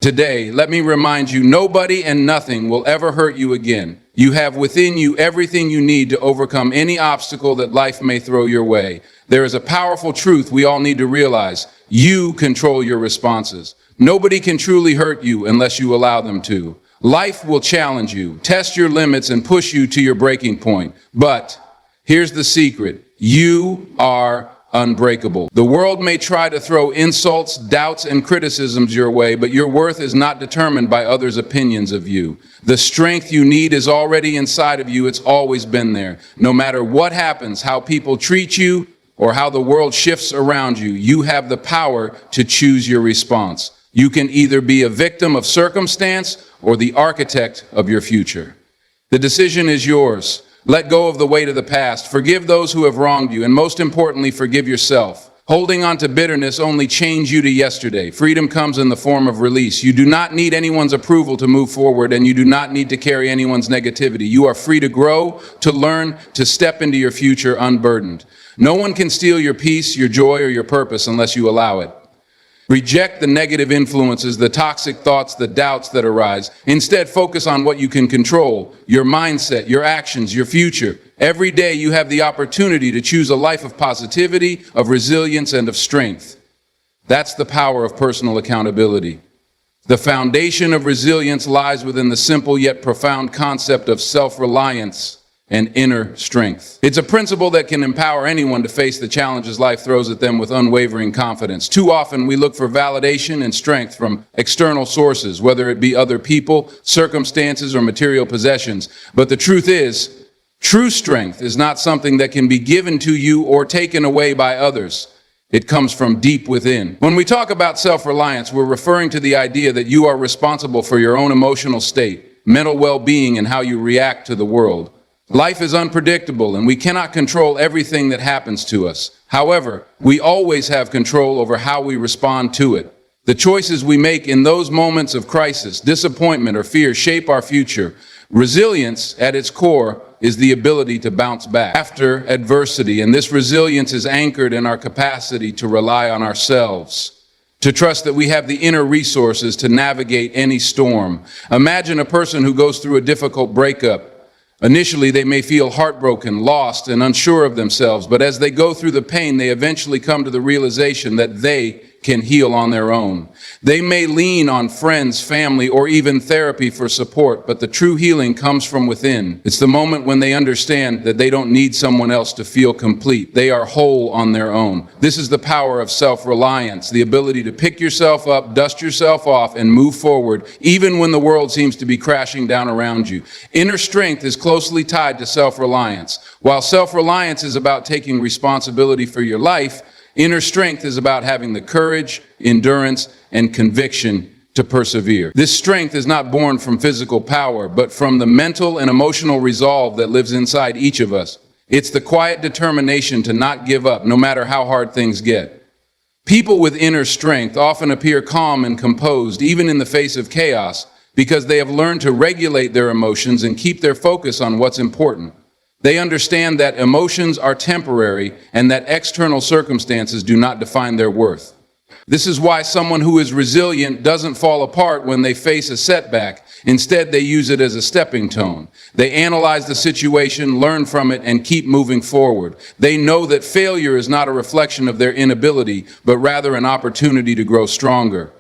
Today, let me remind you, nobody and nothing will ever hurt you again. You have within you everything you need to overcome any obstacle that life may throw your way. There is a powerful truth we all need to realize. You control your responses. Nobody can truly hurt you unless you allow them to. Life will challenge you, test your limits, and push you to your breaking point. But here's the secret. You are unbreakable. The world may try to throw insults, doubts, and criticisms your way, but your worth is not determined by others' opinions of you. The strength you need is already inside of you. It's always been there. No matter what happens, how people treat you, or how the world shifts around you, you have the power to choose your response. You can either be a victim of circumstance or the architect of your future. The decision is yours. Let go of the weight of the past. Forgive those who have wronged you, and most importantly, forgive yourself. Holding on to bitterness only chains you to yesterday. Freedom comes in the form of release. You do not need anyone's approval to move forward, and you do not need to carry anyone's negativity. You are free to grow, to learn, to step into your future unburdened. No one can steal your peace, your joy, or your purpose unless you allow it. Reject the negative influences, the toxic thoughts, the doubts that arise. Instead, focus on what you can control, your mindset, your actions, your future. Every day you have the opportunity to choose a life of positivity, of resilience, and of strength. That's the power of personal accountability. The foundation of resilience lies within the simple yet profound concept of self-reliance and inner strength. It's a principle that can empower anyone to face the challenges life throws at them with unwavering confidence. Too often we look for validation and strength from external sources, whether it be other people, circumstances, or material possessions. But the truth is, true strength is not something that can be given to you or taken away by others. It comes from deep within. When we talk about self-reliance, we're referring to the idea that you are responsible for your own emotional state, mental well-being, and how you react to the world. Life is unpredictable, and we cannot control everything that happens to us. However, we always have control over how we respond to it. The choices we make in those moments of crisis, disappointment, or fear shape our future. Resilience, at its core, is the ability to bounce back after adversity, and this resilience is anchored in our capacity to rely on ourselves, to trust that we have the inner resources to navigate any storm. Imagine a person who goes through a difficult breakup. Initially, they may feel heartbroken, lost, and unsure of themselves, but as they go through the pain, they eventually come to the realization that they can heal on their own. They may lean on friends, family, or even therapy for support, but the true healing comes from within. It's the moment when they understand that they don't need someone else to feel complete. They are whole on their own. This is the power of self-reliance, the ability to pick yourself up, dust yourself off, and move forward, even when the world seems to be crashing down around you. Inner strength is closely tied to self-reliance. While self-reliance is about taking responsibility for your life, inner strength is about having the courage, endurance, and conviction to persevere. This strength is not born from physical power, but from the mental and emotional resolve that lives inside each of us. It's the quiet determination to not give up, no matter how hard things get. People with inner strength often appear calm and composed, even in the face of chaos, because they have learned to regulate their emotions and keep their focus on what's important. They understand that emotions are temporary and that external circumstances do not define their worth. This is why someone who is resilient doesn't fall apart when they face a setback. Instead, they use it as a stepping stone. They analyze the situation, learn from it, and keep moving forward. They know that failure is not a reflection of their inability, but rather an opportunity to grow stronger.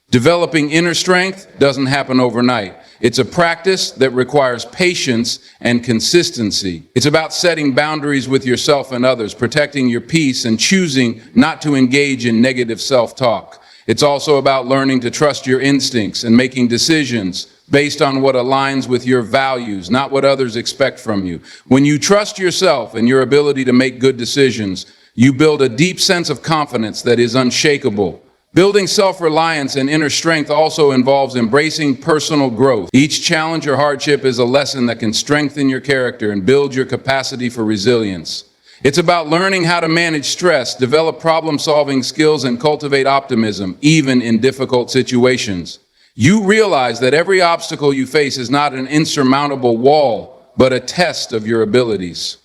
Developing inner strength doesn't happen overnight. It's a practice that requires patience and consistency. It's about setting boundaries with yourself and others, protecting your peace, and choosing not to engage in negative self-talk. It's also about learning to trust your instincts and making decisions based on what aligns with your values, not what others expect from you. When you trust yourself and your ability to make good decisions, you build a deep sense of confidence that is unshakable. Building self-reliance and inner strength also involves embracing personal growth. Each challenge or hardship is a lesson that can strengthen your character and build your capacity for resilience. It's about learning how to manage stress, develop problem-solving skills, and cultivate optimism, even in difficult situations. You realize that every obstacle you face is not an insurmountable wall, but a test of your abilities.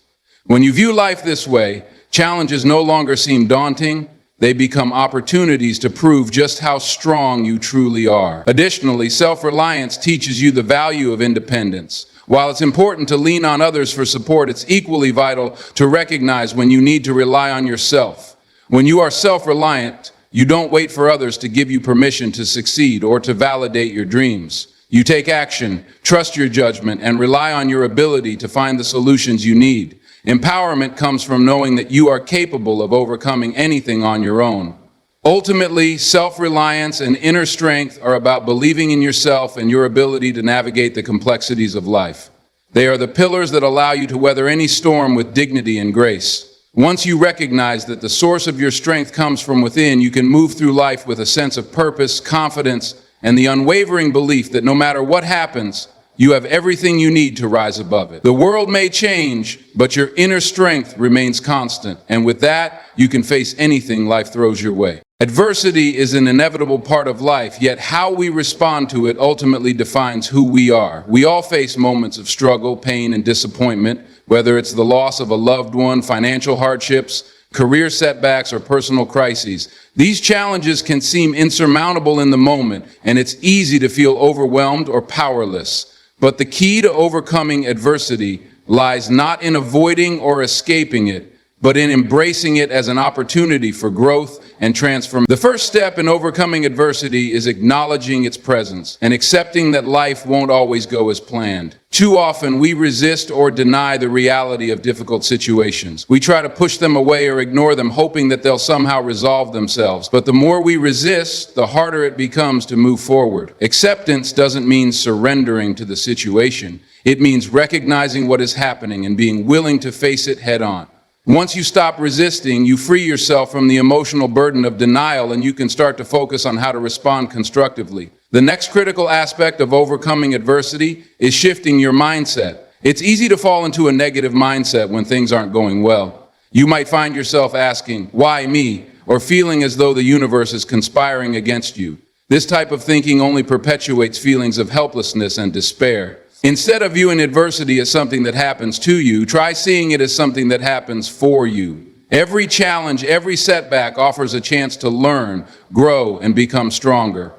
When you view life this way, challenges no longer seem daunting. They become opportunities to prove just how strong you truly are. Additionally, self-reliance teaches you the value of independence. While it's important to lean on others for support, it's equally vital to recognize when you need to rely on yourself. When you are self-reliant, you don't wait for others to give you permission to succeed or to validate your dreams. You take action, trust your judgment, and rely on your ability to find the solutions you need. Empowerment comes from knowing that you are capable of overcoming anything on your own. Ultimately, self-reliance and inner strength are about believing in yourself and your ability to navigate the complexities of life. They are the pillars that allow you to weather any storm with dignity and grace. Once you recognize that the source of your strength comes from within, you can move through life with a sense of purpose, confidence, and the unwavering belief that no matter what happens, you have everything you need to rise above it. The world may change, but your inner strength remains constant. And with that, you can face anything life throws your way. Adversity is an inevitable part of life, yet how we respond to it ultimately defines who we are. We all face moments of struggle, pain, and disappointment, whether it's the loss of a loved one, financial hardships, career setbacks, or personal crises. These challenges can seem insurmountable in the moment, and it's easy to feel overwhelmed or powerless. But the key to overcoming adversity lies not in avoiding or escaping it, but in embracing it as an opportunity for growth and transformation. The first step in overcoming adversity is acknowledging its presence and accepting that life won't always go as planned. Too often, we resist or deny the reality of difficult situations. We try to push them away or ignore them, hoping that they'll somehow resolve themselves. But the more we resist, the harder it becomes to move forward. Acceptance doesn't mean surrendering to the situation. It means recognizing what is happening and being willing to face it head on. Once you stop resisting, you free yourself from the emotional burden of denial, and you can start to focus on how to respond constructively. The next critical aspect of overcoming adversity is shifting your mindset. It's easy to fall into a negative mindset when things aren't going well. You might find yourself asking, "Why me?" or feeling as though the universe is conspiring against you. This type of thinking only perpetuates feelings of helplessness and despair. Instead of viewing adversity as something that happens to you, try seeing it as something that happens for you. Every challenge, every setback offers a chance to learn, grow, and become stronger.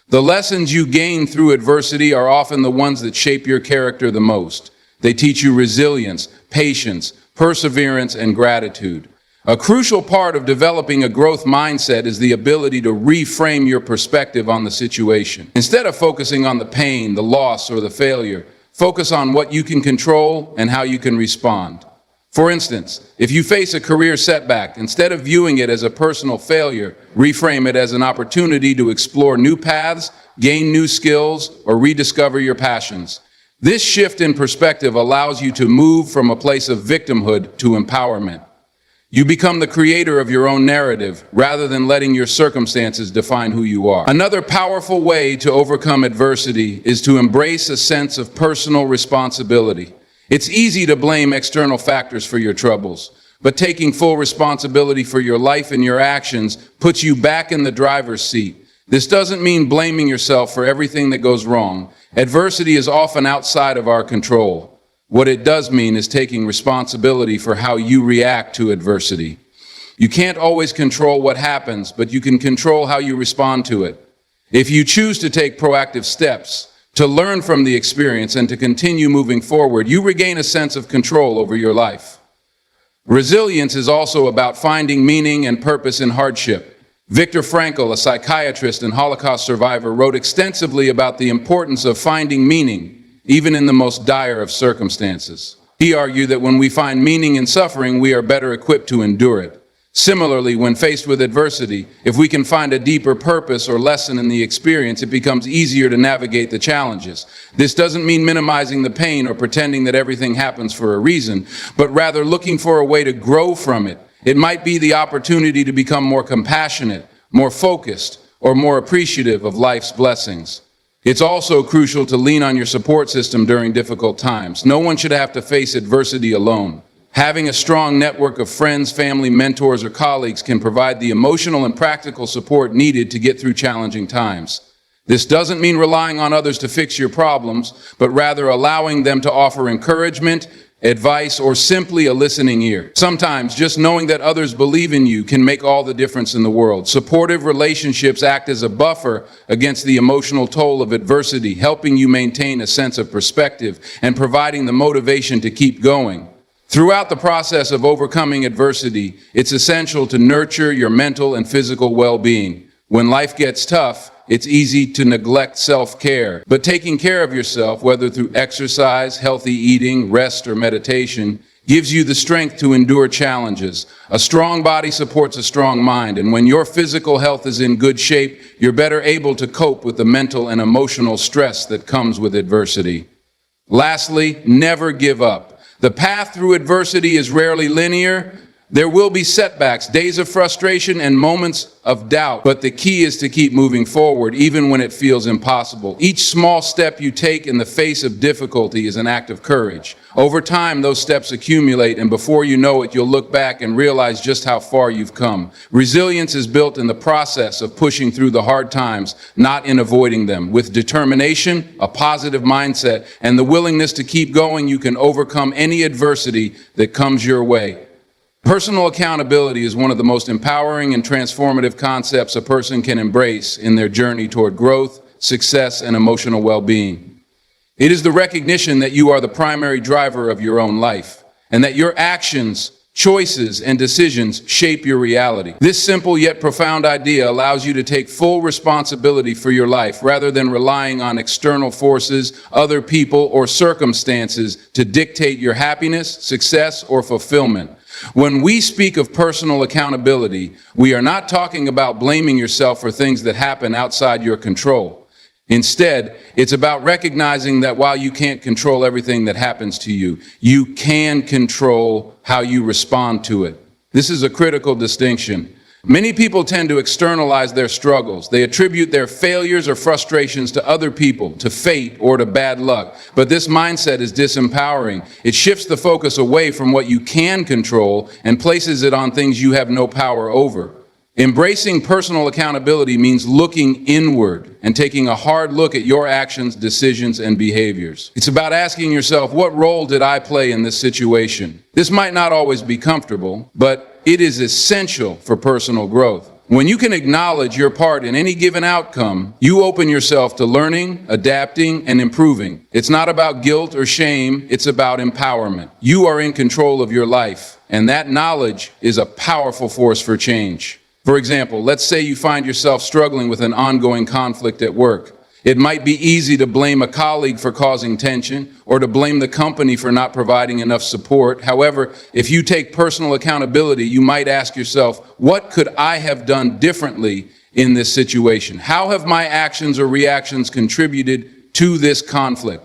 The lessons you gain through adversity are often the ones that shape your character the most. They teach you resilience, patience, perseverance, and gratitude. A crucial part of developing a growth mindset is the ability to reframe your perspective on the situation. Instead of focusing on the pain, the loss, or the failure, focus on what you can control and how you can respond. For instance, if you face a career setback, instead of viewing it as a personal failure, reframe it as an opportunity to explore new paths, gain new skills, or rediscover your passions. This shift in perspective allows you to move from a place of victimhood to empowerment. You become the creator of your own narrative rather than letting your circumstances define who you are. Another powerful way to overcome adversity is to embrace a sense of personal responsibility. It's easy to blame external factors for your troubles, but taking full responsibility for your life and your actions puts you back in the driver's seat. This doesn't mean blaming yourself for everything that goes wrong. Adversity is often outside of our control. What it does mean is taking responsibility for how you react to adversity. You can't always control what happens, but you can control how you respond to it. If you choose to take proactive steps, to learn from the experience, and to continue moving forward, you regain a sense of control over your life. Resilience is also about finding meaning and purpose in hardship. Viktor Frankl, a psychiatrist and Holocaust survivor, wrote extensively about the importance of finding meaning, even in the most dire of circumstances. He argued that when we find meaning in suffering, we are better equipped to endure it. Similarly, when faced with adversity, if we can find a deeper purpose or lesson in the experience, it becomes easier to navigate the challenges. This doesn't mean minimizing the pain or pretending that everything happens for a reason, but rather looking for a way to grow from it. It might be the opportunity to become more compassionate, more focused, or more appreciative of life's blessings. It's also crucial to lean on your support system during difficult times. No one should have to face adversity alone. Having a strong network of friends, family, mentors, or colleagues can provide the emotional and practical support needed to get through challenging times. This doesn't mean relying on others to fix your problems, but rather allowing them to offer encouragement, advice, or simply a listening ear. Sometimes just knowing that others believe in you can make all the difference in the world. Supportive relationships act as a buffer against the emotional toll of adversity, helping you maintain a sense of perspective and providing the motivation to keep going. Throughout the process of overcoming adversity, it's essential to nurture your mental and physical well-being. When life gets tough, it's easy to neglect self-care, but taking care of yourself, whether through exercise, healthy eating, rest, or meditation, gives you the strength to endure challenges. A strong body supports a strong mind, and when your physical health is in good shape, you're better able to cope with the mental and emotional stress that comes with adversity. Lastly, never give up. The path through adversity is rarely linear. There will be setbacks, days of frustration, and moments of doubt, but the key is to keep moving forward, even when it feels impossible. Each small step you take in the face of difficulty is an act of courage. Over time, those steps accumulate, and before you know it, you'll look back and realize just how far you've come. Resilience is built in the process of pushing through the hard times, not in avoiding them. With determination, a positive mindset, and the willingness to keep going, you can overcome any adversity that comes your way. Personal accountability is one of the most empowering and transformative concepts a person can embrace in their journey toward growth, success, and emotional well-being. It is the recognition that you are the primary driver of your own life, and that your actions, choices, and decisions shape your reality. This simple yet profound idea allows you to take full responsibility for your life rather than relying on external forces, other people, or circumstances to dictate your happiness, success, or fulfillment. When we speak of personal accountability, we are not talking about blaming yourself for things that happen outside your control. Instead, it's about recognizing that while you can't control everything that happens to you, you can control how you respond to it. This is a critical distinction. Many people tend to externalize their struggles. They attribute their failures or frustrations to other people, to fate, or to bad luck. But this mindset is disempowering. It shifts the focus away from what you can control and places it on things you have no power over. Embracing personal accountability means looking inward and taking a hard look at your actions, decisions, and behaviors. It's about asking yourself, what role did I play in this situation? This might not always be comfortable, but it is essential for personal growth. When you can acknowledge your part in any given outcome, you open yourself to learning, adapting, and improving. It's not about guilt or shame, it's about empowerment. You are in control of your life, and that knowledge is a powerful force for change. For example, let's say you find yourself struggling with an ongoing conflict at work. It might be easy to blame a colleague for causing tension or to blame the company for not providing enough support. However, if you take personal accountability, you might ask yourself, what could I have done differently in this situation? How have my actions or reactions contributed to this conflict?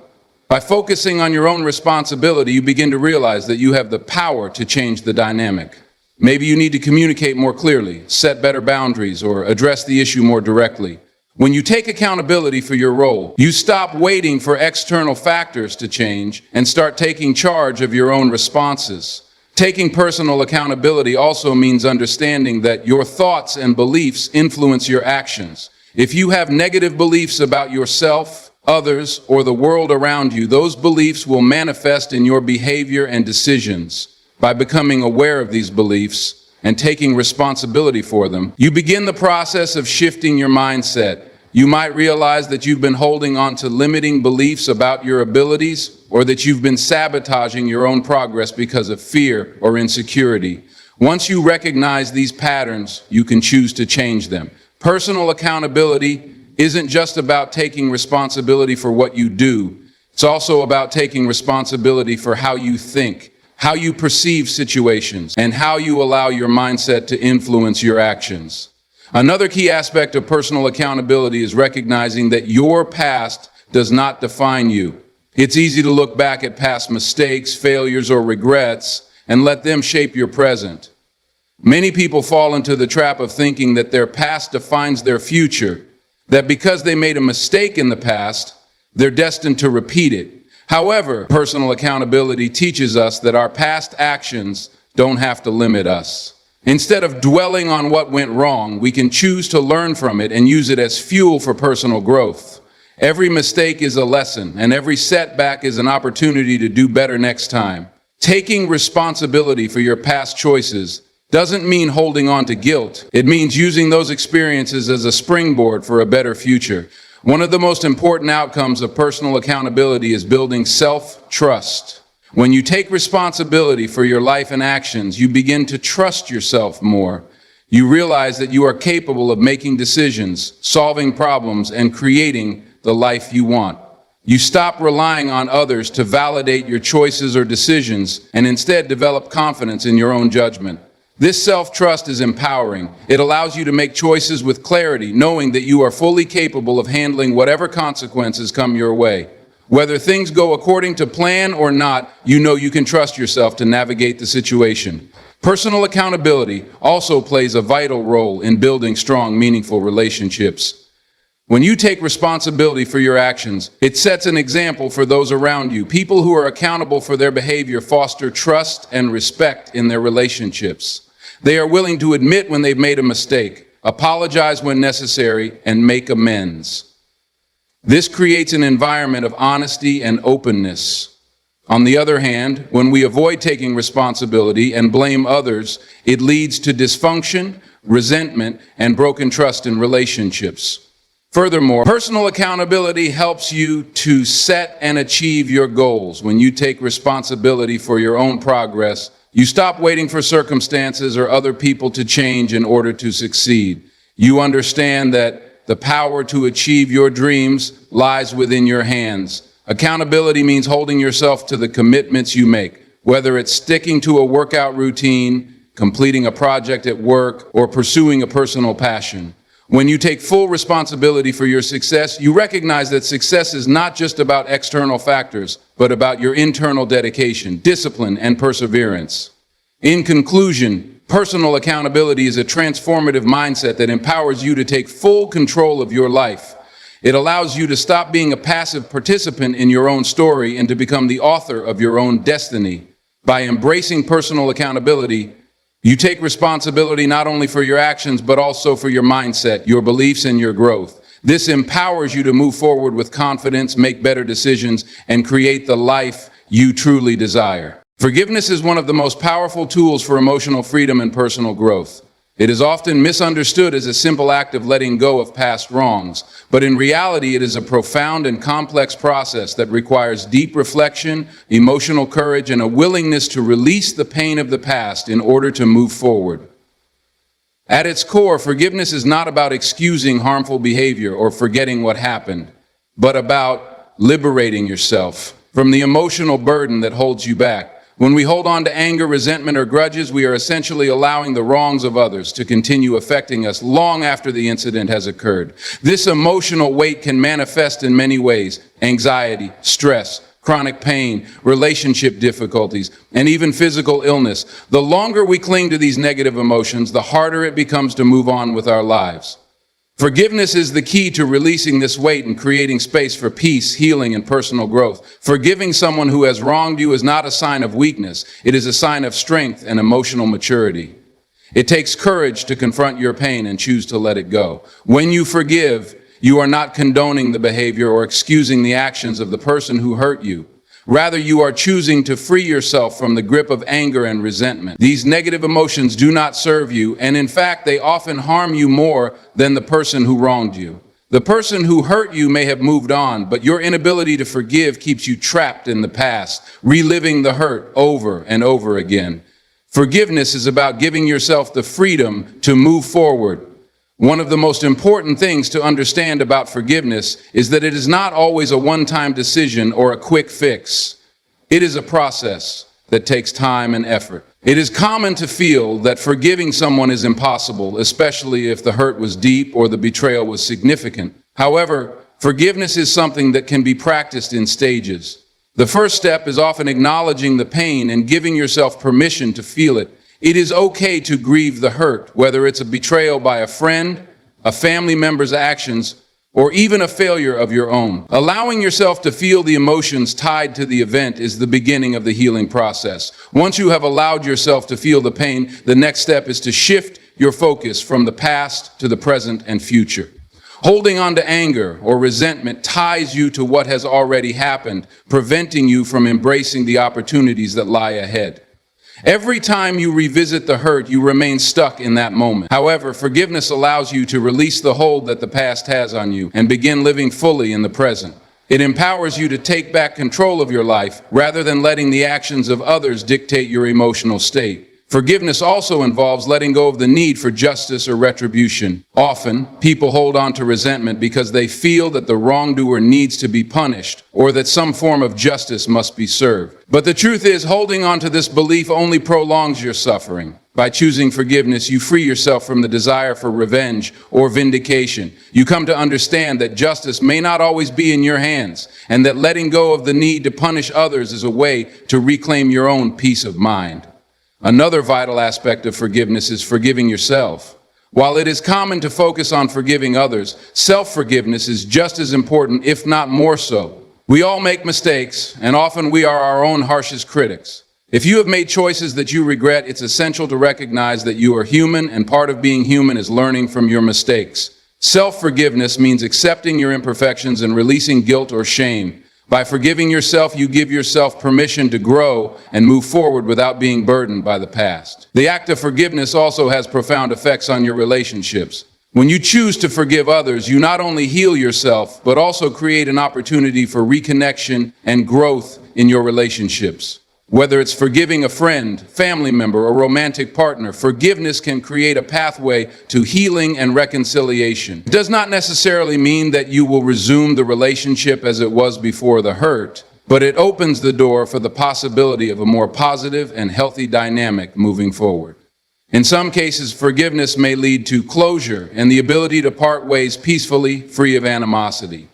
By focusing on your own responsibility, you begin to realize that you have the power to change the dynamic. Maybe you need to communicate more clearly, set better boundaries, or address the issue more directly. When you take accountability for your role, you stop waiting for external factors to change and start taking charge of your own responses. Taking personal accountability also means understanding that your thoughts and beliefs influence your actions. If you have negative beliefs about yourself, others, or the world around you, those beliefs will manifest in your behavior and decisions. By becoming aware of these beliefs and taking responsibility for them, you begin the process of shifting your mindset. You might realize that you've been holding on to limiting beliefs about your abilities, or that you've been sabotaging your own progress because of fear or insecurity. Once you recognize these patterns, you can choose to change them. Personal accountability isn't just about taking responsibility for what you do. It's also about taking responsibility for how you think, how you perceive situations, and how you allow your mindset to influence your actions. Another key aspect of personal accountability is recognizing that your past does not define you. It's easy to look back at past mistakes, failures, or regrets and let them shape your present. Many people fall into the trap of thinking that their past defines their future, that because they made a mistake in the past, they're destined to repeat it. However, personal accountability teaches us that our past actions don't have to limit us. Instead of dwelling on what went wrong, we can choose to learn from it and use it as fuel for personal growth. Every mistake is a lesson, and every setback is an opportunity to do better next time. Taking responsibility for your past choices doesn't mean holding on to guilt. It means using those experiences as a springboard for a better future. One of the most important outcomes of personal accountability is building self-trust. When you take responsibility for your life and actions, you begin to trust yourself more. You realize that you are capable of making decisions, solving problems, and creating the life you want. You stop relying on others to validate your choices or decisions and instead develop confidence in your own judgment. This self-trust is empowering. It allows you to make choices with clarity, knowing that you are fully capable of handling whatever consequences come your way. Whether things go according to plan or not, you know you can trust yourself to navigate the situation. Personal accountability also plays a vital role in building strong, meaningful relationships. When you take responsibility for your actions, it sets an example for those around you. People who are accountable for their behavior foster trust and respect in their relationships. They are willing to admit when they've made a mistake, apologize when necessary, and make amends. This creates an environment of honesty and openness. On the other hand, when we avoid taking responsibility and blame others, it leads to dysfunction, resentment, and broken trust in relationships. Furthermore, personal accountability helps you to set and achieve your goals. When you take responsibility for your own progress, you stop waiting for circumstances or other people to change in order to succeed. You understand that the power to achieve your dreams lies within your hands. Accountability means holding yourself to the commitments you make, whether it's sticking to a workout routine, completing a project at work, or pursuing a personal passion. When you take full responsibility for your success, you recognize that success is not just about external factors, but about your internal dedication, discipline, and perseverance. In conclusion, personal accountability is a transformative mindset that empowers you to take full control of your life. It allows you to stop being a passive participant in your own story and to become the author of your own destiny. By embracing personal accountability, you take responsibility not only for your actions, but also for your mindset, your beliefs, and your growth. This empowers you to move forward with confidence, make better decisions, and create the life you truly desire. Forgiveness is one of the most powerful tools for emotional freedom and personal growth. It is often misunderstood as a simple act of letting go of past wrongs, but in reality, it is a profound and complex process that requires deep reflection, emotional courage, and a willingness to release the pain of the past in order to move forward. At its core, forgiveness is not about excusing harmful behavior or forgetting what happened, but about liberating yourself from the emotional burden that holds you back. When we hold on to anger, resentment, or grudges, we are essentially allowing the wrongs of others to continue affecting us long after the incident has occurred. This emotional weight can manifest in many ways: anxiety, stress, chronic pain, relationship difficulties, and even physical illness. The longer we cling to these negative emotions, the harder it becomes to move on with our lives. Forgiveness is the key to releasing this weight and creating space for peace, healing, and personal growth. Forgiving someone who has wronged you is not a sign of weakness. It is a sign of strength and emotional maturity. It takes courage to confront your pain and choose to let it go. When you forgive, you are not condoning the behavior or excusing the actions of the person who hurt you. Rather, you are choosing to free yourself from the grip of anger and resentment. These negative emotions do not serve you, and in fact, they often harm you more than the person who wronged you. The person who hurt you may have moved on, but your inability to forgive keeps you trapped in the past, reliving the hurt over and over again. Forgiveness is about giving yourself the freedom to move forward. One of the most important things to understand about forgiveness is that it is not always a one-time decision or a quick fix. It is a process that takes time and effort. It is common to feel that forgiving someone is impossible, especially if the hurt was deep or the betrayal was significant. However, forgiveness is something that can be practiced in stages. The first step is often acknowledging the pain and giving yourself permission to feel it. It is okay to grieve the hurt, whether it's a betrayal by a friend, a family member's actions, or even a failure of your own. Allowing yourself to feel the emotions tied to the event is the beginning of the healing process. Once you have allowed yourself to feel the pain, the next step is to shift your focus from the past to the present and future. Holding on to anger or resentment ties you to what has already happened, preventing you from embracing the opportunities that lie ahead. Every time you revisit the hurt, you remain stuck in that moment. However, forgiveness allows you to release the hold that the past has on you and begin living fully in the present. It empowers you to take back control of your life rather than letting the actions of others dictate your emotional state. Forgiveness also involves letting go of the need for justice or retribution. Often, people hold on to resentment because they feel that the wrongdoer needs to be punished or that some form of justice must be served. But the truth is, holding on to this belief only prolongs your suffering. By choosing forgiveness, you free yourself from the desire for revenge or vindication. You come to understand that justice may not always be in your hands, and that letting go of the need to punish others is a way to reclaim your own peace of mind. Another vital aspect of forgiveness is forgiving yourself. While it is common to focus on forgiving others, self-forgiveness is just as important, if not more so. We all make mistakes, and often we are our own harshest critics. If you have made choices that you regret, it's essential to recognize that you are human, and part of being human is learning from your mistakes. Self-forgiveness means accepting your imperfections and releasing guilt or shame. By forgiving yourself, you give yourself permission to grow and move forward without being burdened by the past. The act of forgiveness also has profound effects on your relationships. When you choose to forgive others, you not only heal yourself, but also create an opportunity for reconnection and growth in your relationships. Whether it's forgiving a friend, family member, or romantic partner, forgiveness can create a pathway to healing and reconciliation. It does not necessarily mean that you will resume the relationship as it was before the hurt, but it opens the door for the possibility of a more positive and healthy dynamic moving forward. In some cases, forgiveness may lead to closure and the ability to part ways peacefully, free of animosity.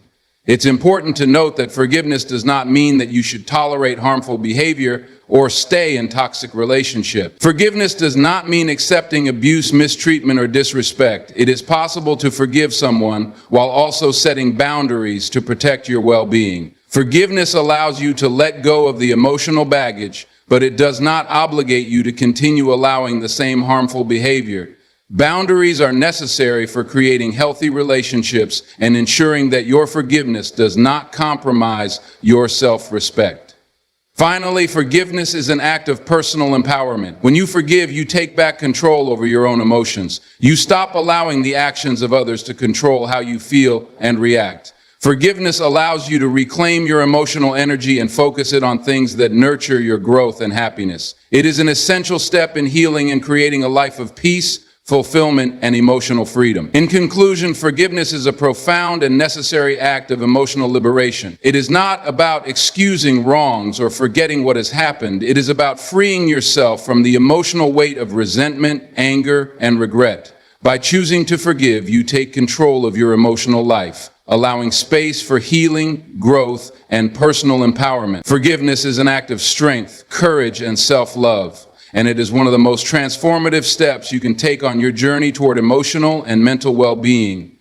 It's important to note that forgiveness does not mean that you should tolerate harmful behavior or stay in toxic relationships. Forgiveness does not mean accepting abuse, mistreatment, or disrespect. It is possible to forgive someone while also setting boundaries to protect your well-being. Forgiveness allows you to let go of the emotional baggage, but it does not obligate you to continue allowing the same harmful behavior. Boundaries are necessary for creating healthy relationships and ensuring that your forgiveness does not compromise your self-respect. Finally, forgiveness is an act of personal empowerment. When you forgive, you take back control over your own emotions. You stop allowing the actions of others to control how you feel and react. Forgiveness allows you to reclaim your emotional energy and focus it on things that nurture your growth and happiness. It is an essential step in healing and creating a life of peace, fulfillment, and emotional freedom. In conclusion, forgiveness is a profound and necessary act of emotional liberation. It is not about excusing wrongs or forgetting what has happened. It is about freeing yourself from the emotional weight of resentment, anger, and regret. By choosing to forgive, you take control of your emotional life, allowing space for healing, growth, and personal empowerment. Forgiveness is an act of strength, courage, and self-love. And it is one of the most transformative steps you can take on your journey toward emotional and mental well-being.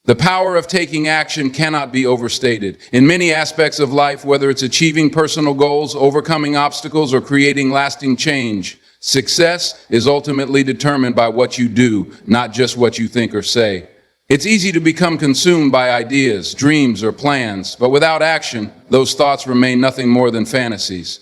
The power of taking action cannot be overstated. In many aspects of life, whether it's achieving personal goals, overcoming obstacles, or creating lasting change, success is ultimately determined by what you do, not just what you think or say. It's easy to become consumed by ideas, dreams, or plans, but without action, those thoughts remain nothing more than fantasies.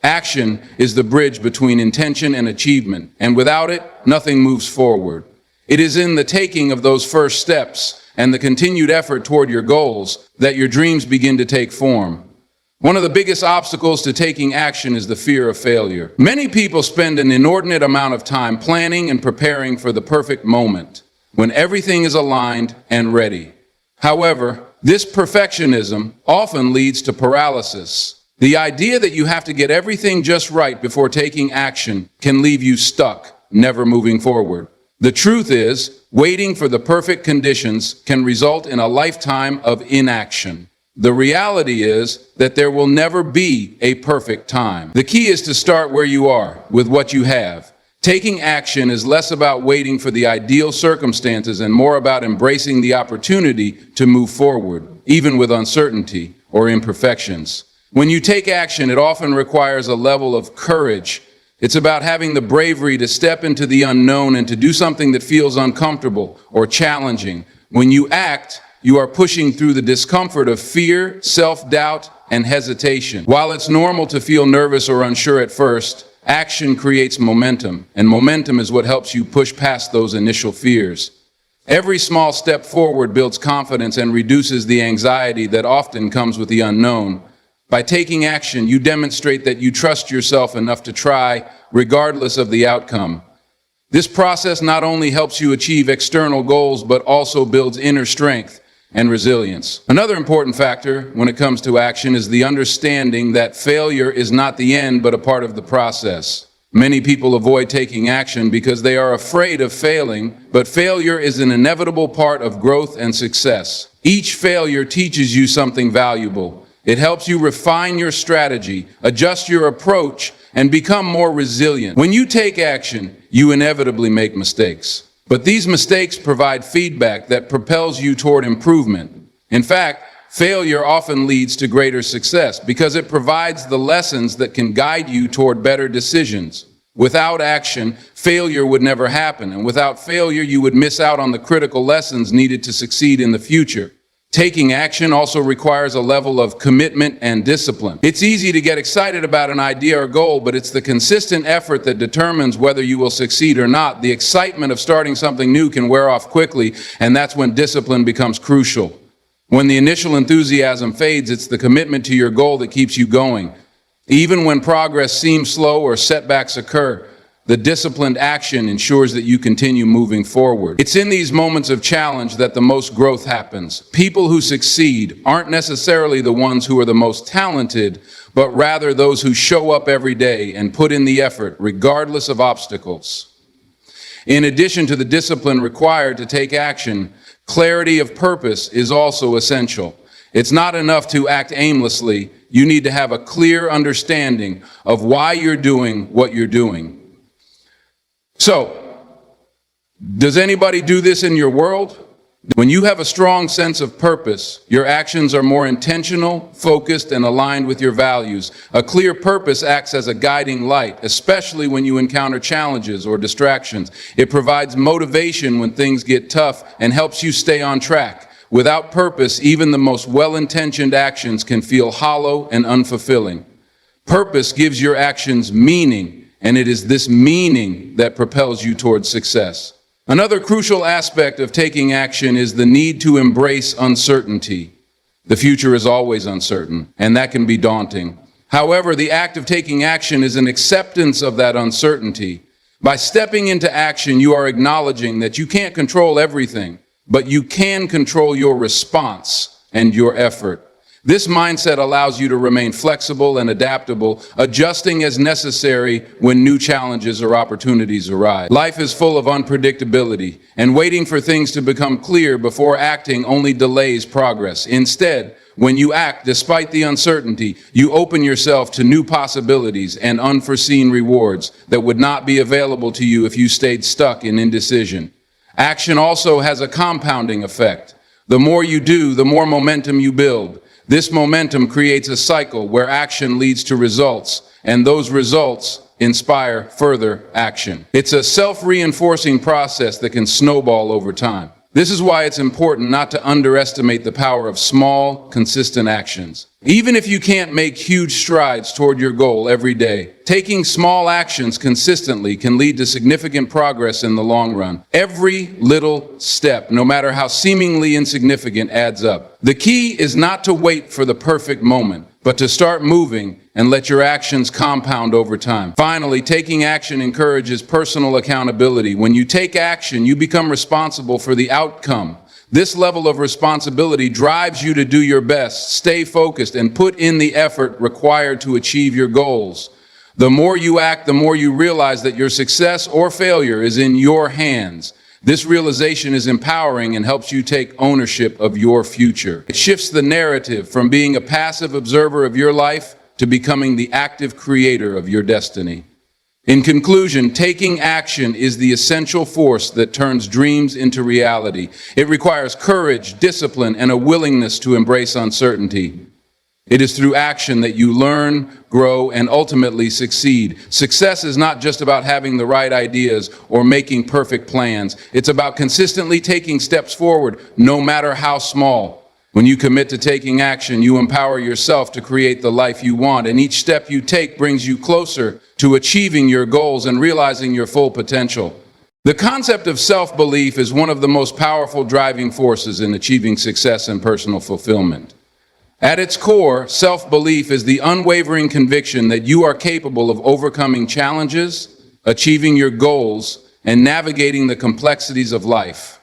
Action is the bridge between intention and achievement, and without it, nothing moves forward. It is in the taking of those first steps and the continued effort toward your goals that your dreams begin to take form. One of the biggest obstacles to taking action is the fear of failure. Many people spend an inordinate amount of time planning and preparing for the perfect moment, when everything is aligned and ready. However, this perfectionism often leads to paralysis. The idea that you have to get everything just right before taking action can leave you stuck, never moving forward. The truth is, waiting for the perfect conditions can result in a lifetime of inaction. The reality is that there will never be a perfect time. The key is to start where you are, with what you have. Taking action is less about waiting for the ideal circumstances and more about embracing the opportunity to move forward, even with uncertainty or imperfections. When you take action, it often requires a level of courage. It's about having the bravery to step into the unknown and to do something that feels uncomfortable or challenging, When you act, you are pushing through the discomfort of fear, self-doubt, and hesitation. While it's normal to feel nervous or unsure at first, action creates momentum, and momentum is what helps you push past those initial fears. Every small step forward builds confidence and reduces the anxiety that often comes with the unknown. By taking action, you demonstrate that you trust yourself enough to try, regardless of the outcome. This process not only helps you achieve external goals, but also builds inner strength and resilience. Another important factor when it comes to action is the understanding that failure is not the end, but a part of the process. Many people avoid taking action because they are afraid of failing, but failure is an inevitable part of growth and success. Each failure teaches you something valuable. It helps you refine your strategy, adjust your approach, and become more resilient. When you take action, you inevitably make mistakes. But these mistakes provide feedback that propels you toward improvement. In fact, failure often leads to greater success because it provides the lessons that can guide you toward better decisions. Without action, failure would never happen, and without failure, you would miss out on the critical lessons needed to succeed in the future. Taking action also requires a level of commitment and discipline. It's easy to get excited about an idea or goal, but it's the consistent effort that determines whether you will succeed or not. The excitement of starting something new can wear off quickly, and that's when discipline becomes crucial. When the initial enthusiasm fades, it's the commitment to your goal that keeps you going. Even when progress seems slow or setbacks occur, the disciplined action ensures that you continue moving forward. It's in these moments of challenge that the most growth happens. People who succeed aren't necessarily the ones who are the most talented, but rather those who show up every day and put in the effort, regardless of obstacles. In addition to the discipline required to take action, clarity of purpose is also essential. It's not enough to act aimlessly. You need to have a clear understanding of why you're doing what you're doing. So, does anybody do this in your world? When you have a strong sense of purpose, your actions are more intentional, focused, and aligned with your values. A clear purpose acts as a guiding light, especially when you encounter challenges or distractions. It provides motivation when things get tough and helps you stay on track. Without purpose, even the most well-intentioned actions can feel hollow and unfulfilling. Purpose gives your actions meaning, and it is this meaning that propels you towards success. Another crucial aspect of taking action is the need to embrace uncertainty. The future is always uncertain, and that can be daunting. However, the act of taking action is an acceptance of that uncertainty. By stepping into action, you are acknowledging that you can't control everything, but you can control your response and your effort. This mindset allows you to remain flexible and adaptable, adjusting as necessary when new challenges or opportunities arise. Life is full of unpredictability, and waiting for things to become clear before acting only delays progress. Instead, when you act despite the uncertainty, you open yourself to new possibilities and unforeseen rewards that would not be available to you if you stayed stuck in indecision. Action also has a compounding effect. The more you do, the more momentum you build. This momentum creates a cycle where action leads to results, and those results inspire further action. It's a self-reinforcing process that can snowball over time. This is why it's important not to underestimate the power of small, consistent actions. Even if you can't make huge strides toward your goal every day, taking small actions consistently can lead to significant progress in the long run. Every little step, no matter how seemingly insignificant, adds up. The key is not to wait for the perfect moment, but to start moving and let your actions compound over time. Finally, taking action encourages personal accountability. When you take action, you become responsible for the outcome. This level of responsibility drives you to do your best, stay focused, and put in the effort required to achieve your goals. The more you act, the more you realize that your success or failure is in your hands. This realization is empowering and helps you take ownership of your future. It shifts the narrative from being a passive observer of your life to becoming the active creator of your destiny. In conclusion, taking action is the essential force that turns dreams into reality. It requires courage, discipline, and a willingness to embrace uncertainty. It is through action that you learn, grow, and ultimately succeed. Success is not just about having the right ideas or making perfect plans. It's about consistently taking steps forward, no matter how small. When you commit to taking action, you empower yourself to create the life you want, and each step you take brings you closer to achieving your goals and realizing your full potential. The concept of self-belief is one of the most powerful driving forces in achieving success and personal fulfillment. At its core, self-belief is the unwavering conviction that you are capable of overcoming challenges, achieving your goals, and navigating the complexities of life.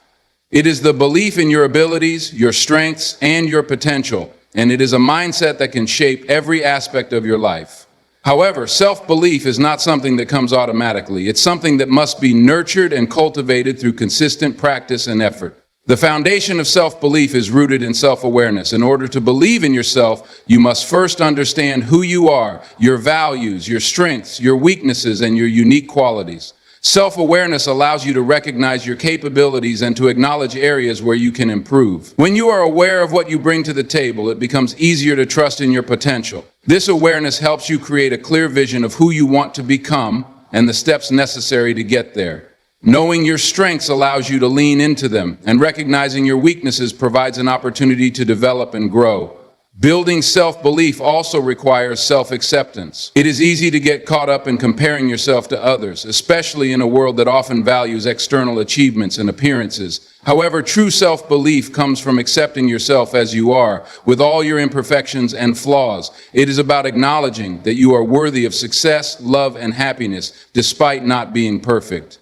It is the belief in your abilities, your strengths, and your potential, and it is a mindset that can shape every aspect of your life. However, self-belief is not something that comes automatically. It's something that must be nurtured and cultivated through consistent practice and effort. The foundation of self-belief is rooted in self-awareness. In order to believe in yourself, you must first understand who you are, your values, your strengths, your weaknesses, and your unique qualities. Self-awareness allows you to recognize your capabilities and to acknowledge areas where you can improve. When you are aware of what you bring to the table, it becomes easier to trust in your potential. This awareness helps you create a clear vision of who you want to become and the steps necessary to get there. Knowing your strengths allows you to lean into them, and recognizing your weaknesses provides an opportunity to develop and grow. Building self-belief also requires self-acceptance. It is easy to get caught up in comparing yourself to others, especially in a world that often values external achievements and appearances. However, true self-belief comes from accepting yourself as you are, with all your imperfections and flaws. It is about acknowledging that you are worthy of success, love, and happiness, despite not being perfect.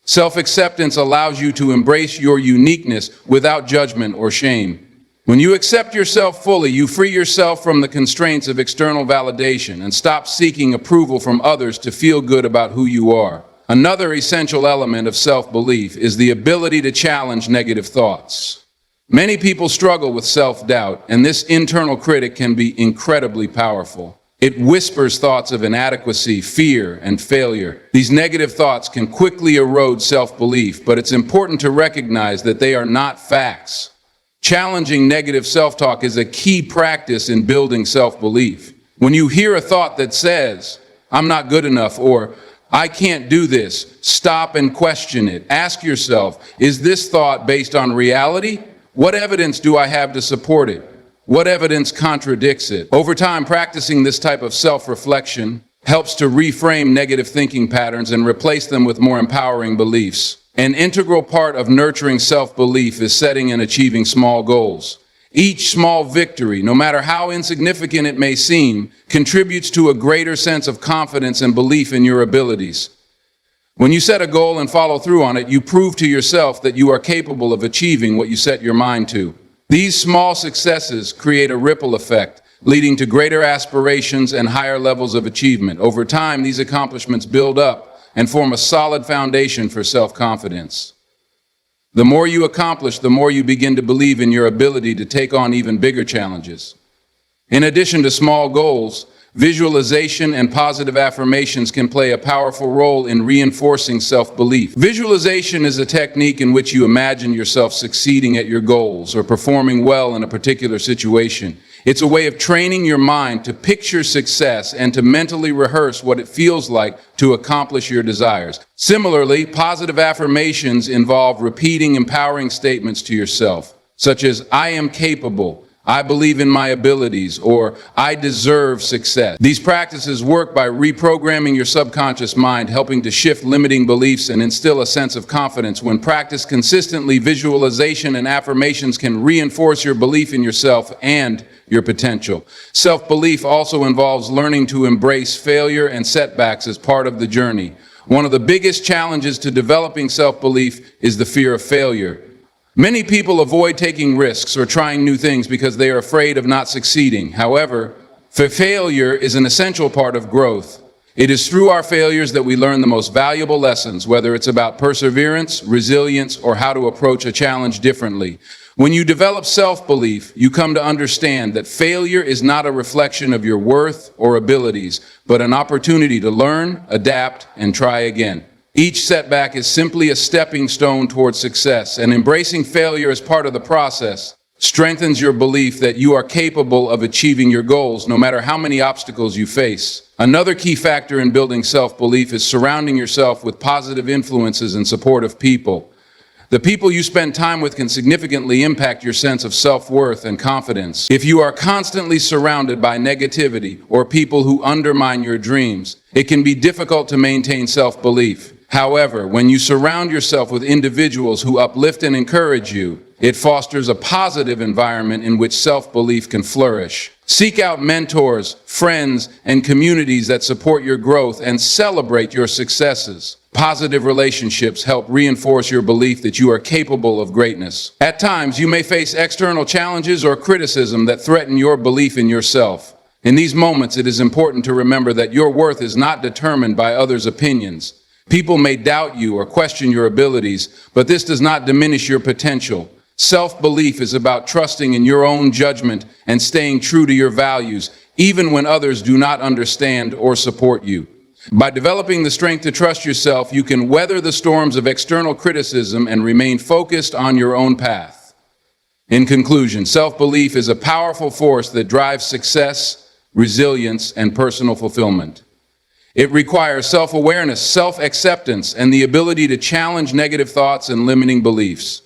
Self-acceptance allows you to embrace your uniqueness without judgment or shame. When you accept yourself fully, you free yourself from the constraints of external validation and stop seeking approval from others to feel good about who you are. Another essential element of self-belief is the ability to challenge negative thoughts. Many people struggle with self-doubt, and this internal critic can be incredibly powerful. It whispers thoughts of inadequacy, fear, and failure. These negative thoughts can quickly erode self-belief, but it's important to recognize that they are not facts. Challenging negative self-talk is a key practice in building self-belief. When you hear a thought that says, "I'm not good enough," or "I can't do this," stop and question it. Ask yourself, is this thought based on reality? What evidence do I have to support it? What evidence contradicts it? Over time, practicing this type of self-reflection helps to reframe negative thinking patterns and replace them with more empowering beliefs. An integral part of nurturing self-belief is setting and achieving small goals. Each small victory, no matter how insignificant it may seem, contributes to a greater sense of confidence and belief in your abilities. When you set a goal and follow through on it, you prove to yourself that you are capable of achieving what you set your mind to. These small successes create a ripple effect, leading to greater aspirations and higher levels of achievement. Over time, these accomplishments build up and form a solid foundation for self-confidence. The more you accomplish, the more you begin to believe in your ability to take on even bigger challenges. In addition to small goals, visualization and positive affirmations can play a powerful role in reinforcing self-belief. Visualization is a technique in which you imagine yourself succeeding at your goals or performing well in a particular situation. It's a way of training your mind to picture success and to mentally rehearse what it feels like to accomplish your desires. Similarly, positive affirmations involve repeating empowering statements to yourself, such as, "I am capable," "I believe in my abilities," or "I deserve success." These practices work by reprogramming your subconscious mind, helping to shift limiting beliefs and instill a sense of confidence. When practiced consistently, visualization and affirmations can reinforce your belief in yourself and your potential. Self-belief also involves learning to embrace failure and setbacks as part of the journey. One of the biggest challenges to developing self-belief is the fear of failure. Many people avoid taking risks or trying new things because they are afraid of not succeeding. However, failure is an essential part of growth. It is through our failures that we learn the most valuable lessons, whether it's about perseverance, resilience, or how to approach a challenge differently. When you develop self-belief, you come to understand that failure is not a reflection of your worth or abilities, but an opportunity to learn, adapt, and try again. Each setback is simply a stepping stone towards success, and embracing failure as part of the process strengthens your belief that you are capable of achieving your goals no matter how many obstacles you face. Another key factor in building self-belief is surrounding yourself with positive influences and supportive people. The people you spend time with can significantly impact your sense of self-worth and confidence. If you are constantly surrounded by negativity or people who undermine your dreams, it can be difficult to maintain self-belief. However, when you surround yourself with individuals who uplift and encourage you, it fosters a positive environment in which self-belief can flourish. Seek out mentors, friends, and communities that support your growth and celebrate your successes. Positive relationships help reinforce your belief that you are capable of greatness. At times, you may face external challenges or criticism that threaten your belief in yourself. In these moments, it is important to remember that your worth is not determined by others' opinions. People may doubt you or question your abilities, but this does not diminish your potential. Self-belief is about trusting in your own judgment and staying true to your values, even when others do not understand or support you. By developing the strength to trust yourself, you can weather the storms of external criticism and remain focused on your own path. In conclusion, self-belief is a powerful force that drives success, resilience, and personal fulfillment. It requires self-awareness, self-acceptance, and the ability to challenge negative thoughts and limiting beliefs.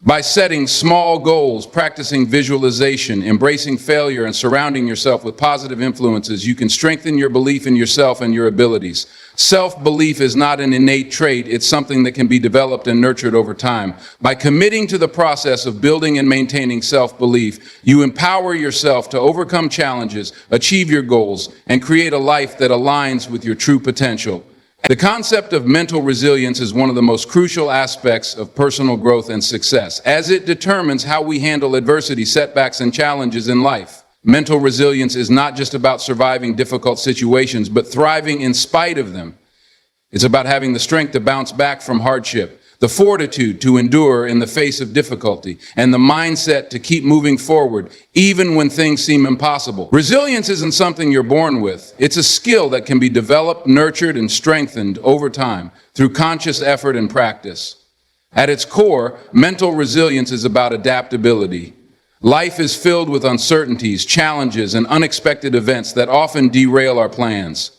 By setting small goals, practicing visualization, embracing failure, and surrounding yourself with positive influences, you can strengthen your belief in yourself and your abilities. Self-belief is not an innate trait, it's something that can be developed and nurtured over time. By committing to the process of building and maintaining self-belief, you empower yourself to overcome challenges, achieve your goals, and create a life that aligns with your true potential. The concept of mental resilience is one of the most crucial aspects of personal growth and success, as it determines how we handle adversity, setbacks, and challenges in life. Mental resilience is not just about surviving difficult situations, but thriving in spite of them. It's about having the strength to bounce back from hardship, the fortitude to endure in the face of difficulty, and the mindset to keep moving forward, even when things seem impossible. Resilience isn't something you're born with. It's a skill that can be developed, nurtured, and strengthened over time through conscious effort and practice. At its core, mental resilience is about adaptability. Life is filled with uncertainties, challenges, and unexpected events that often derail our plans.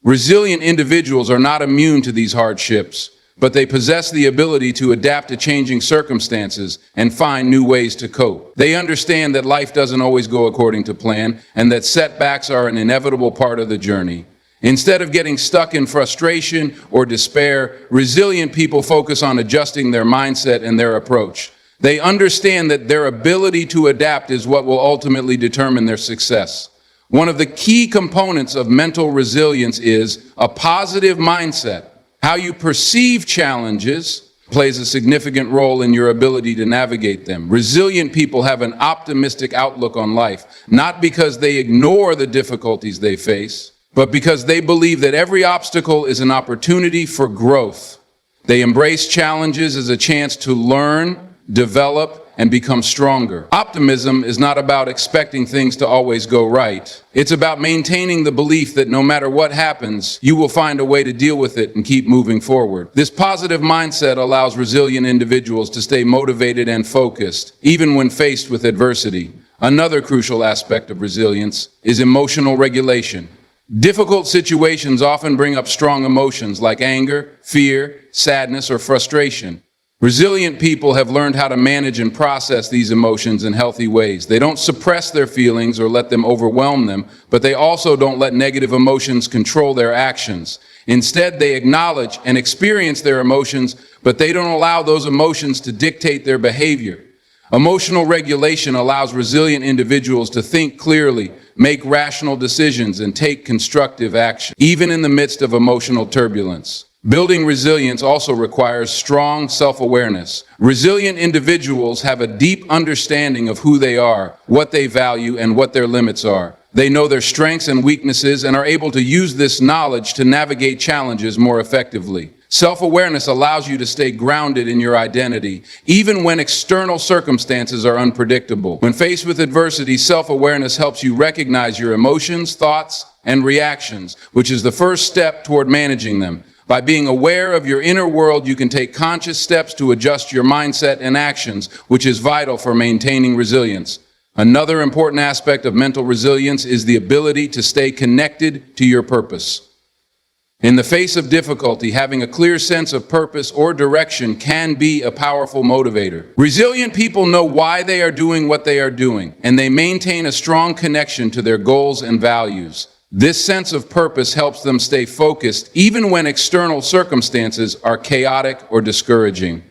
Resilient individuals are not immune to these hardships, but they possess the ability to adapt to changing circumstances and find new ways to cope. They understand that life doesn't always go according to plan and that setbacks are an inevitable part of the journey. Instead of getting stuck in frustration or despair, resilient people focus on adjusting their mindset and their approach. They understand that their ability to adapt is what will ultimately determine their success. One of the key components of mental resilience is a positive mindset. How you perceive challenges plays a significant role in your ability to navigate them. Resilient people have an optimistic outlook on life, not because they ignore the difficulties they face, but because they believe that every obstacle is an opportunity for growth. They embrace challenges as a chance to learn, develop, and become stronger. Optimism is not about expecting things to always go right. It's about maintaining the belief that no matter what happens, you will find a way to deal with it and keep moving forward. This positive mindset allows resilient individuals to stay motivated and focused, even when faced with adversity. Another crucial aspect of resilience is emotional regulation. Difficult situations often bring up strong emotions like anger, fear, sadness, or frustration. Resilient people have learned how to manage and process these emotions in healthy ways. They don't suppress their feelings or let them overwhelm them, but they also don't let negative emotions control their actions. Instead, they acknowledge and experience their emotions, but they don't allow those emotions to dictate their behavior. Emotional regulation allows resilient individuals to think clearly, make rational decisions, and take constructive action, even in the midst of emotional turbulence. Building resilience also requires strong self-awareness. Resilient individuals have a deep understanding of who they are, what they value, and what their limits are. They know their strengths and weaknesses and are able to use this knowledge to navigate challenges more effectively. Self-awareness allows you to stay grounded in your identity, even when external circumstances are unpredictable. When faced with adversity, self-awareness helps you recognize your emotions, thoughts, and reactions, which is the first step toward managing them. By being aware of your inner world, you can take conscious steps to adjust your mindset and actions, which is vital for maintaining resilience. Another important aspect of mental resilience is the ability to stay connected to your purpose. In the face of difficulty, having a clear sense of purpose or direction can be a powerful motivator. Resilient people know why they are doing what they are doing, and they maintain a strong connection to their goals and values. This sense of purpose helps them stay focused even when external circumstances are chaotic or discouraging.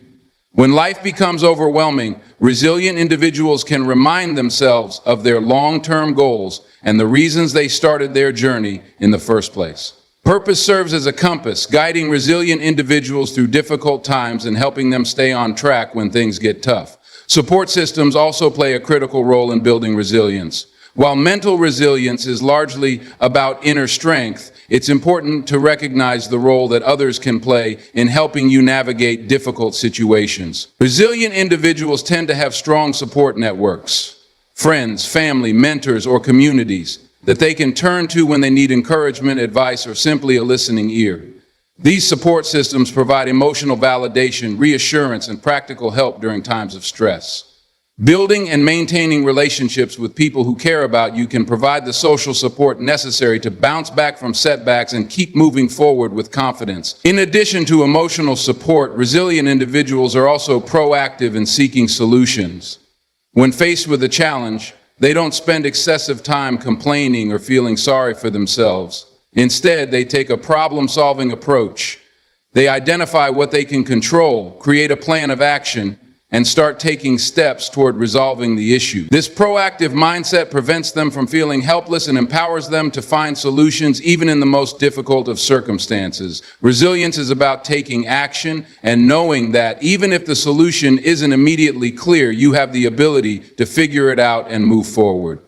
When life becomes overwhelming, resilient individuals can remind themselves of their long-term goals and the reasons they started their journey in the first place. Purpose serves as a compass, guiding resilient individuals through difficult times and helping them stay on track when things get tough. Support systems also play a critical role in building resilience. While mental resilience is largely about inner strength, it's important to recognize the role that others can play in helping you navigate difficult situations. Resilient individuals tend to have strong support networks, friends, family, mentors, or communities that they can turn to when they need encouragement, advice, or simply a listening ear. These support systems provide emotional validation, reassurance, and practical help during times of stress. Building and maintaining relationships with people who care about you can provide the social support necessary to bounce back from setbacks and keep moving forward with confidence. In addition to emotional support, resilient individuals are also proactive in seeking solutions. When faced with a challenge, they don't spend excessive time complaining or feeling sorry for themselves. Instead, they take a problem-solving approach. They identify what they can control, create a plan of action, and start taking steps toward resolving the issue. This proactive mindset prevents them from feeling helpless and empowers them to find solutions even in the most difficult of circumstances. Resilience is about taking action and knowing that even if the solution isn't immediately clear, you have the ability to figure it out and move forward.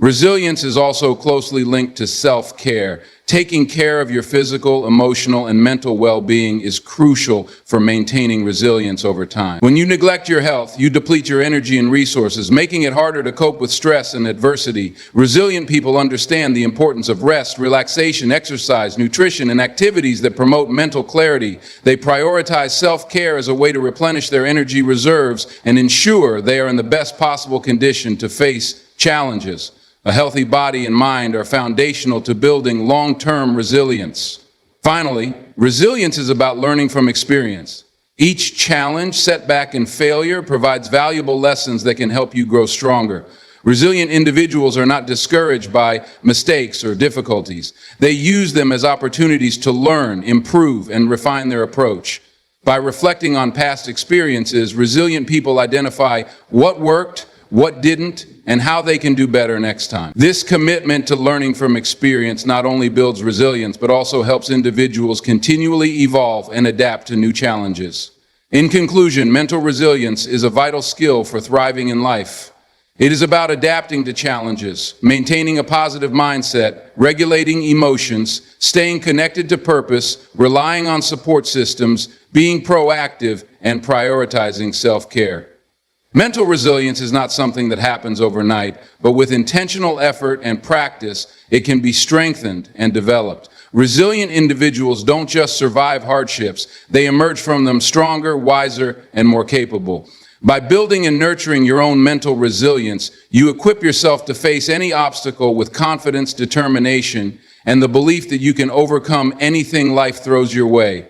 Resilience is also closely linked to self-care. Taking care of your physical, emotional, and mental well-being is crucial for maintaining resilience over time. When you neglect your health, you deplete your energy and resources, making it harder to cope with stress and adversity. Resilient people understand the importance of rest, relaxation, exercise, nutrition, and activities that promote mental clarity. They prioritize self-care as a way to replenish their energy reserves and ensure they are in the best possible condition to face challenges. A healthy body and mind are foundational to building long-term resilience. Finally, resilience is about learning from experience. Each challenge, setback, and failure provides valuable lessons that can help you grow stronger. Resilient individuals are not discouraged by mistakes or difficulties. They use them as opportunities to learn, improve, and refine their approach. By reflecting on past experiences, resilient people identify what worked, what didn't, and how they can do better next time. This commitment to learning from experience not only builds resilience, but also helps individuals continually evolve and adapt to new challenges. In conclusion, mental resilience is a vital skill for thriving in life. It is about adapting to challenges, maintaining a positive mindset, regulating emotions, staying connected to purpose, relying on support systems, being proactive, and prioritizing self-care. Mental resilience is not something that happens overnight, but with intentional effort and practice, it can be strengthened and developed. Resilient individuals don't just survive hardships, they emerge from them stronger, wiser, and more capable. By building and nurturing your own mental resilience, you equip yourself to face any obstacle with confidence, determination, and the belief that you can overcome anything life throws your way.